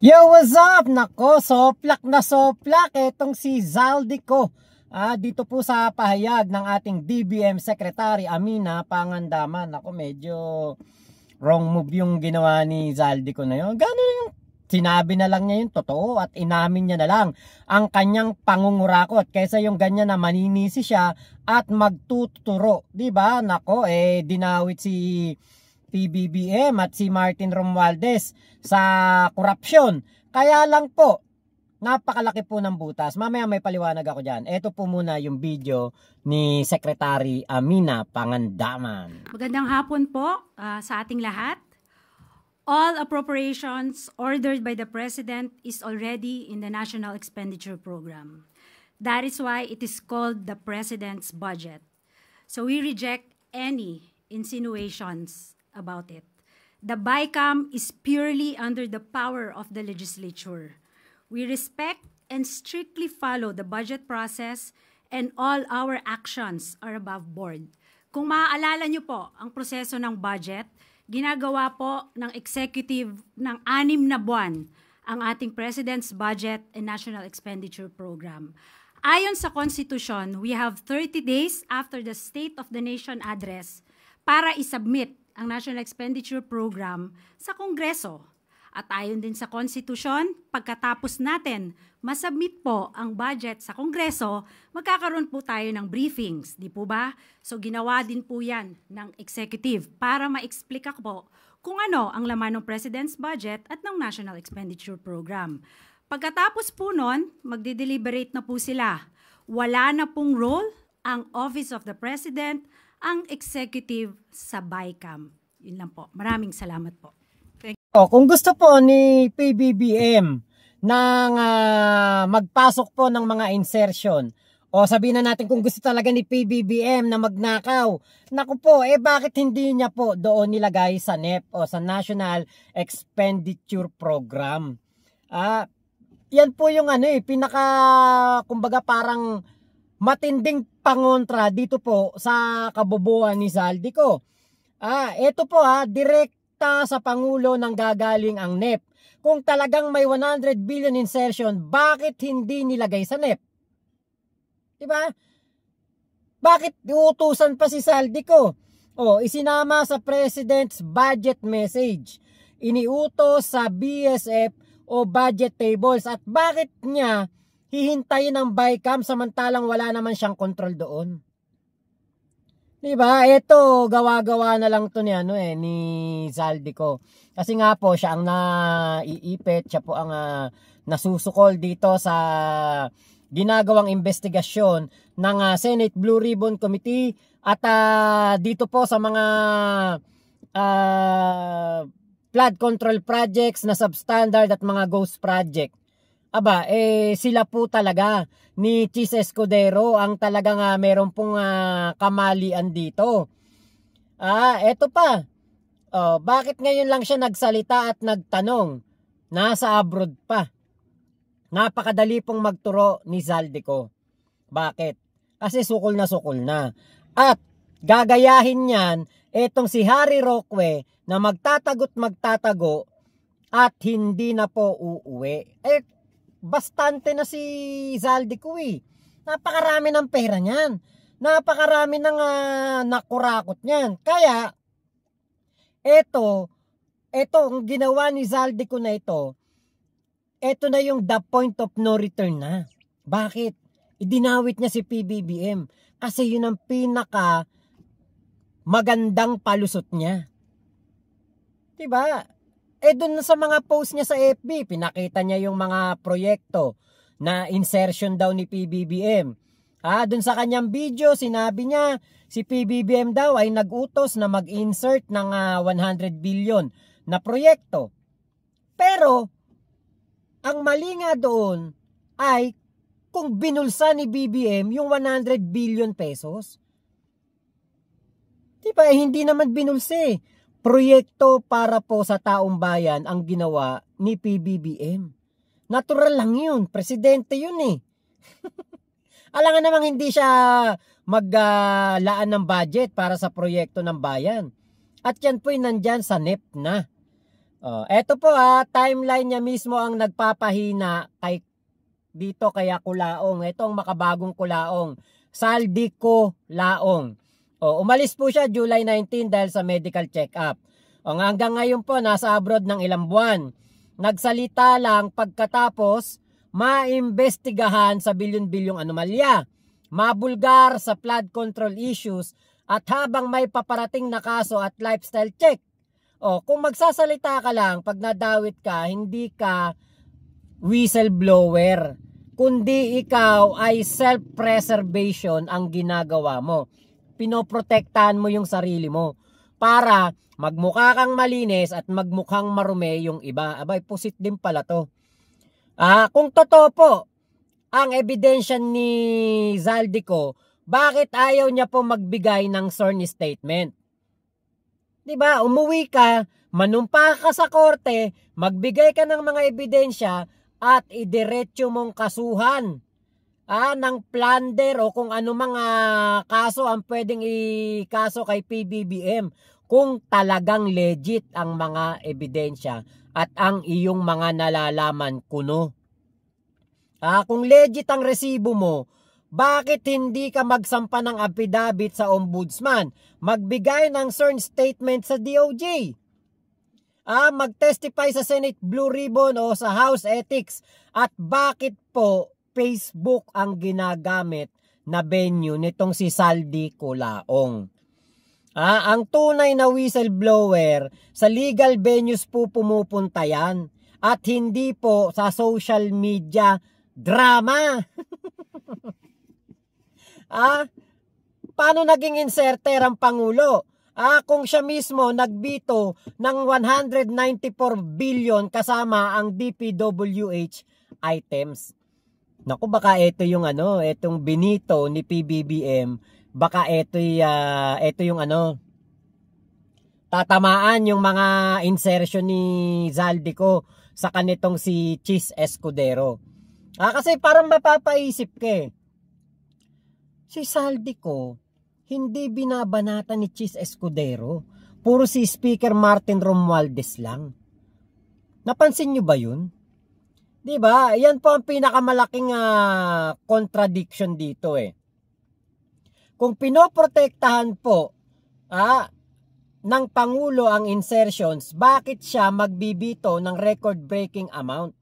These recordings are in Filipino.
Yo, what's up? Nako, soplak na soplak etong si Zaldico. Dito po sa pahayag ng ating DBM Secretary Amina Pangandaman. Nako, medyo wrong move yung ginawa ni Zaldico na yun. Gano'n yung sinabi na lang niya yung totoo at inamin niya na lang ang kanyang pangungurakot kaysa yung ganyan na maninisi siya at magtuturo. Diba? Nako, dinawit si PBBM at si Martin Romualdez sa korupsyon. Kaya lang po, napakalaki po ng butas. Mamaya may paliwanag ako dyan. Ito po muna yung video ni Secretary Amina Pangandaman. Magandang hapon po sa ating lahat. All appropriations ordered by the President is already in the National Expenditure Program. That is why it is called the President's Budget. So we reject any insinuations about it. The BICAM is purely under the power of the legislature. We respect and strictly follow the budget process and all our actions are above board. Kung maaalala nyo po ang proseso ng budget, ginagawa po ng executive ng 6 na buwan ang ating President's Budget and National Expenditure Program. Ayon sa Constitution, we have 30 days after the State of the Nation address para isubmit ang National Expenditure Program sa Kongreso. At ayon din sa Constitution, pagkatapos natin masubmit po ang budget sa Kongreso, magkakaroon po tayo ng briefings, di po ba? So ginawa din po yan ng executive para ma-explica po kung ano ang laman ng President's Budget at ng National Expenditure Program. Pagkatapos po nun, magde-deliberate na po sila. Wala na pong role ang Office of the President, ang executive sa BICAM. Yun lang po. Maraming salamat po. Kung gusto po ni PBBM nang magpasok po ng mga insertion, o sabihin na natin kung gusto talaga ni PBBM na magnakaw, naku po, bakit hindi niya po doon nilagay sa NEP o sa National Expenditure Program? Yan po yung kumbaga parang matinding pangontra dito po sa kabobohan ni Zaldico. Ito po direkta sa Pangulo nang gagaling ang NEP. Kung talagang may 100 billion insertion, bakit hindi nilagay sa NEP? Diba? Bakit iutusan pa si Zaldico? Isinama sa President's Budget Message. Iniutos sa BSF o budget tables. At bakit niya hihintayin ng BICAM samantalang wala naman siyang control doon? Diba? Ito, gawa-gawa na lang to ni Zaldico. Kasi nga po, siya ang naiipit, siya po ang nasusukol dito sa ginagawang investigasyon ng Senate Blue Ribbon Committee at dito po sa mga flood control projects na substandard at mga ghost project. Sila po talaga ni Chis Escudero ang talagang meron pong kamalian dito. Eto pa. Bakit ngayon lang siya nagsalita at nagtanong? Nasa abroad pa. Napakadali pong magturo ni Zaldico. Bakit? Kasi sukol na. At gagayahin niyan etong si Harry Roque na magtatago at hindi na po uuwi. Bastante na si Zaldico Napakarami ng pera niyan. Napakarami ng nakurakot niyan. Kaya, ito ang ginawa ni Zaldico na ito na yung the point of no return na. Bakit? Idinawit niya si PBBM. Kasi yun ang pinaka magandang palusot niya. Diba? Doon sa mga post niya sa FB, pinakita niya yung mga proyekto na insertion daw ni PBBM. Doon sa kanyang video, sinabi niya, si PBBM daw ay nag-utos na mag-insert ng 100 billion na proyekto. Pero, ang mali nga doon ay kung binulsa ni BBM yung 100 billion pesos. Diba? Hindi naman binulsa proyekto para po sa taong bayan ang ginawa ni PBBM. Natural lang yun. Presidente yun Alangan namang hindi siya maglaan ng budget para sa proyekto ng bayan. At yan po'y nandyan sa NEP na. Eto po timeline niya mismo ang nagpapahina dito kaya Kulaong. Ito ang makabagong Kulaong. Saldico Laong. Umalis po siya July 19 dahil sa medical check-up. Hanggang ngayon po nasa abroad ng ilang buwan. Nagsalita lang pagkatapos maimbestigahan sa bilyon-bilyong anomalya, mabulgar sa flood control issues at habang may paparating na kaso at lifestyle check. Kung magsasalita ka lang pag nadawit ka, hindi ka whistleblower, kundi ikaw ay self-preservation ang ginagawa mo. Pinoprotektahan mo yung sarili mo para magmukha kang malinis at magmukhang marumi yung iba. Abay, pusit din pala to. Kung totoo po ang ebidensya ni Zaldico, bakit ayaw niya po magbigay ng sworn statement? Diba, umuwi ka, manumpa ka sa korte, magbigay ka ng mga ebidensya at idiretso mong kasuhan ng plunder o kung ano mga kaso ang pwedeng ikaso kay PBBM kung talagang legit ang mga ebidensya at ang iyong mga nalalaman kuno. Kung legit ang resibo mo, bakit hindi ka magsampa ng affidavit sa ombudsman? Magbigay ng sworn statement sa DOJ? Mag-testify sa Senate Blue Ribbon o sa House Ethics? At bakit po Facebook ang ginagamit na venue nitong si Saldico Laong? Ang tunay na whistleblower sa legal venues po pumupunta yan at hindi po sa social media drama. Paano naging inserter ang Pangulo? Kung siya mismo nagbito ng 194 billion kasama ang DPWH items. Naku, baka ito yung itong binito ni PBBM, baka ito yung tatamaan yung mga insertion ni Zaldico sa kanitong si Chis Escudero. Kasi parang mapapaisip ka si Zaldico, hindi binabanata ni Chis Escudero. Puro si Speaker Martin Romualdez lang. Napansin nyo ba yun? Diba? Yan po ang pinakamalaking contradiction dito Kung pinoprotektahan po ng Pangulo ang insertions, bakit siya magbibito ng record-breaking amount?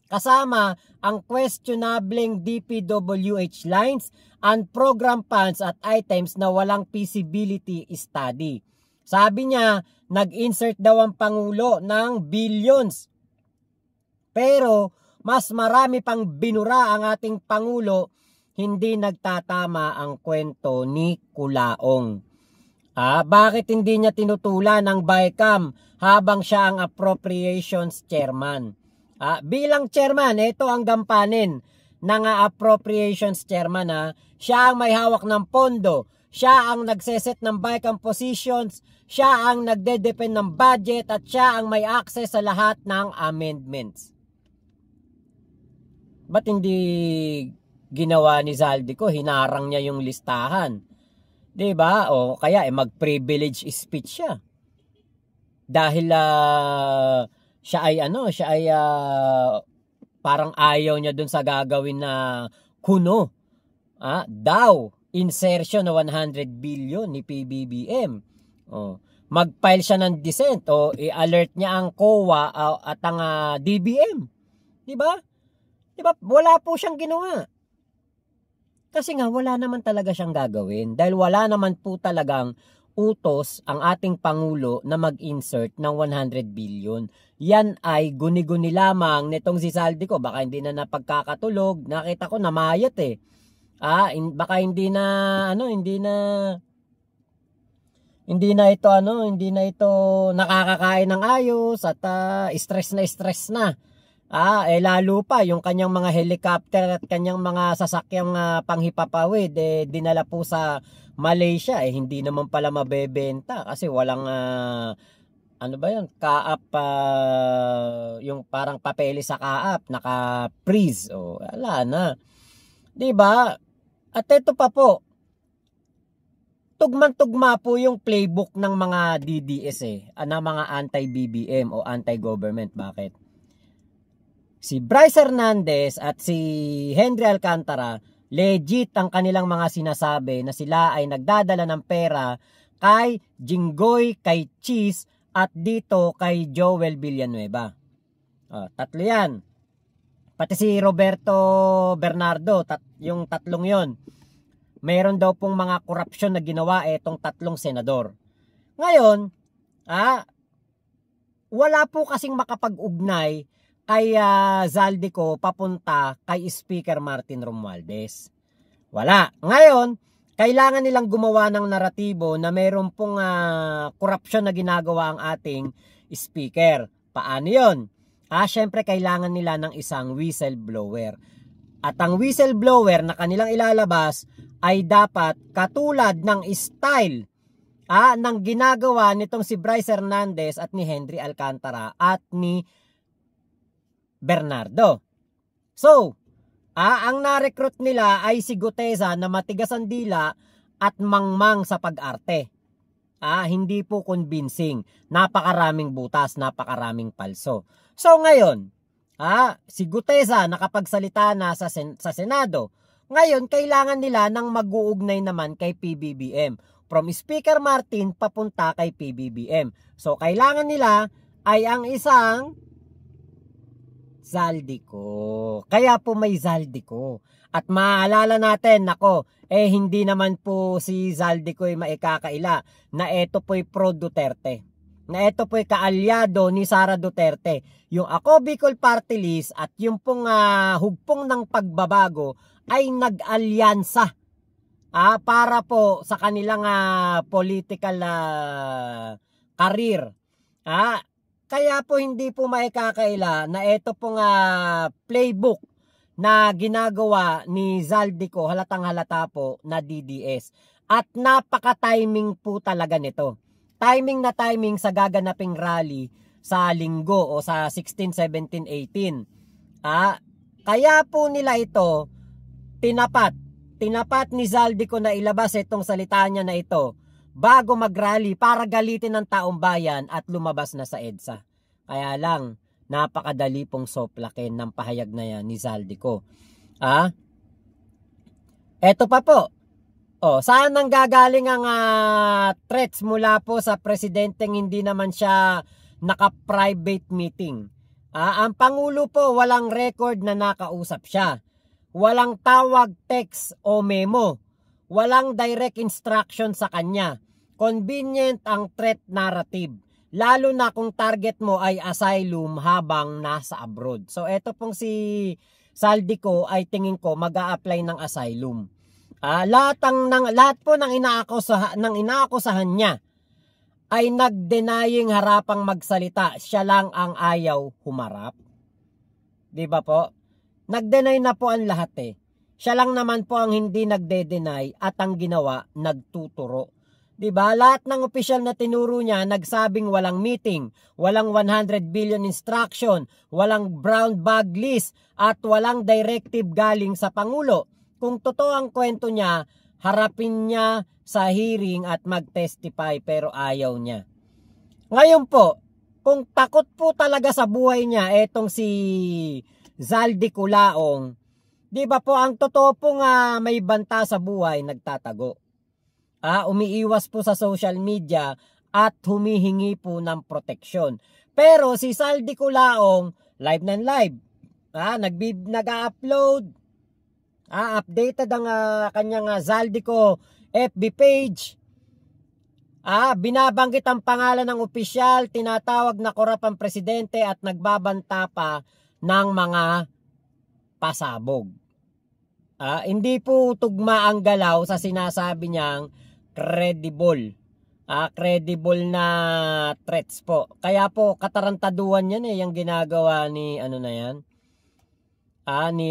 Kasama ang questionableng DPWH lines and program funds at items na walang feasibility study. Sabi niya, nag-insert daw ang Pangulo ng billions. Pero mas marami pang binura ang ating Pangulo, hindi nagtatama ang kwento ni Kulaong. Bakit hindi niya tinutulan ng BICAM habang siya ang appropriations chairman? Bilang chairman, ito ang gampanin ng appropriations chairman. Siya ang may hawak ng pondo, siya ang nagseset ng BICAM positions, siya ang nagde-depend ng budget at siya ang may access sa lahat ng amendments. Ba't hindi ginawa ni Zaldico? Hinarang niya yung listahan. Diba? O kaya mag-privilege speech siya. Dahil siya ay parang ayaw niya dun sa gagawin na kuno. Daw insertion na 100 billion ni PBBM. Mag-file siya ng dissent o i-alert niya ang COA at ang DBM. Diba? Diba? Wala po siyang ginawa. Kasi nga wala naman talaga siyang gagawin dahil wala naman po talagang utos ang ating Pangulo na mag-insert ng 100 billion. Yan ay guni-guni lamang nitong si Zaldico. Baka hindi na napagkakatulog. Nakita ko namayat baka hindi na ito nakakakain ng ayos at stress na. Lalo pa yung kanyang mga helicopter at kanyang mga sasakyang panghipapawid dinala po sa Malaysia hindi naman pala mabebenta kasi walang kaap yung parang papeles sa kaap naka-freeze wala na. 'Di ba? At ito pa po. tugman-tugma po yung playbook ng mga DDS ng mga anti-BBM o anti-government. Bakit? Si Bryce Hernandez at si Henry Alcantara, legit ang kanilang mga sinasabi na sila ay nagdadala ng pera kay Jinggoy, kay Cheese, at dito kay Joel Villanueva. Tatlo yan. Pati si Roberto Bernardo, yung tatlong yon. Mayroon daw pong mga korupsyon na ginawa itong tatlong senador. Ngayon, wala po kasing makapag-ugnay kay Zaldico papunta kay Speaker Martin Romualdez. Wala. Ngayon, kailangan nilang gumawa ng naratibo na mayroon pong korupsyon na ginagawa ang ating speaker. Paano yun? Syempre kailangan nila ng isang whistleblower. At ang whistleblower na kanilang ilalabas ay dapat katulad ng style ng ginagawa nitong si Bryce Hernandez at ni Henry Alcantara at ni Bernardo. So, ang na-recruit nila ay si Guteza na matigas ang dila at mangmang sa pag-arte. Hindi po convincing. Napakaraming butas, napakaraming palso. So ngayon, si Guteza nakapagsalita na sa Senado. Ngayon, kailangan nila ng mag-uugnay naman kay PBBM. From Speaker Martin papunta kay PBBM. So kailangan nila ay ang isang Zaldico. Kaya po may Zaldico. At maaalala natin, hindi naman po si Zaldico ay maikakaila na ito po'y pro Duterte. Na ito po'y kaalyado ni Sara Duterte. Yung Ako Bicol Party List at yung pong hugpong ng pagbabago ay nag-alyansa para po sa kanilang political career. Kaya po hindi po maikakaila na ito pong playbook na ginagawa ni Zaldico, halatang halata po na DDS. At napaka-timing po talaga nito. Timing na timing sa gaganaping rally sa linggo o sa 16, 17, 18. Kaya po nila ito tinapat ni Zaldico na ilabas itong salita niya na ito bago mag-rally para galitin ng taong bayan at lumabas na sa EDSA. Kaya lang, napakadali pong soplakin ng pahayag na yan ni Zaldico. Eto pa po. Saan nang gagaling ang threats mula po sa presidenteng hindi naman siya naka-private meeting? Ang Pangulo po walang record na nakausap siya. Walang tawag, text o memo. Walang direct instruction sa kanya. Convenient ang threat narrative. Lalo na kung target mo ay asylum habang nasa abroad. So eto pong si Zaldico ay tingin ko mag-a-apply ng asylum. Lahat po ng inaakusahan niya ay nag-denying harapang magsalita. Siya lang ang ayaw humarap. Di ba po? Nag-deny na po ang lahat Siya lang naman po ang hindi nagde-deny at ang ginawa, nagtuturo. Diba? Lahat ng opisyal na tinuro niya, nagsabing walang meeting, walang 100 billion instruction, walang brown bag list, at walang directive galing sa Pangulo. Kung totoo ang kwento niya, harapin niya sa hearing at mag-testify pero ayaw niya. Ngayon po, kung takot po talaga sa buhay niya, etong si Zaldico Laong, di ba po ang totoo po may banta sa buhay, nagtatago. Umiiwas po sa social media at humihingi po ng proteksyon. Pero si Zaldico Laong, live ng live. Nag-upload. Updated ang kanyang Zaldico FB page. Binabanggit ang pangalan ng opisyal, tinatawag na korap ang presidente at nagbabanta pa ng mga pasabog. Hindi po tugma ang galaw sa sinasabi niyang credible. Credible na threats po. Kaya po katarantaduhan yan yung ginagawa ni ni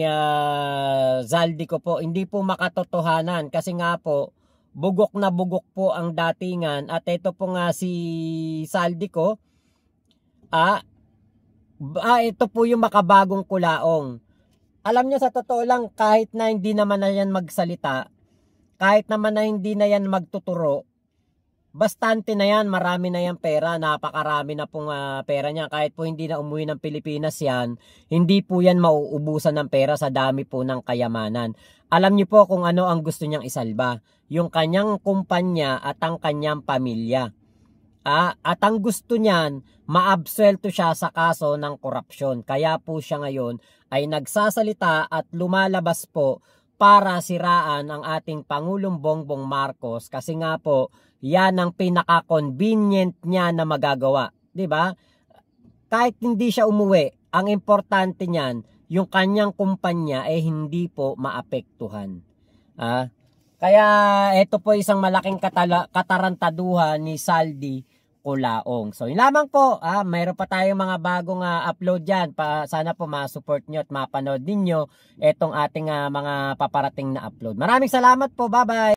Zaldico po. Hindi po makatotohanan kasi nga po bugok na bugok po ang datingan at ito po nga si Zaldico ito po yung makabagong kulaong. Alam niyo sa totoo lang kahit na hindi naman na yan magsalita kahit naman na hindi na yan magtuturo, bastante na yan, marami na yan pera, napakarami na pong pera niya. Kahit po hindi na umuwi ng Pilipinas yan, hindi po yan mauubusan ng pera sa dami po ng kayamanan. Alam niyo po kung ano ang gusto niyang isalba, yung kanyang kumpanya at ang kanyang pamilya. At ang gusto niyan, maabsuelto siya sa kaso ng korupsyon. Kaya po siya ngayon ay nagsasalita at lumalabas po para siraan ang ating Pangulong Bongbong Marcos kasi nga po yan ang pinaka-convenient niya na magagawa, 'di ba? Kahit hindi siya umuwi, ang importante niyan, yung kanyang kumpanya ay hindi po maapektuhan. Kaya ito po isang malaking katarantaduhan ni Saldi Culaong. So yun lamang po, mayroon pa tayong mga bagong upload dyan. Sana po ma-support nyo at mapanood ninyo itong ating mga paparating na upload. Maraming salamat po, bye-bye!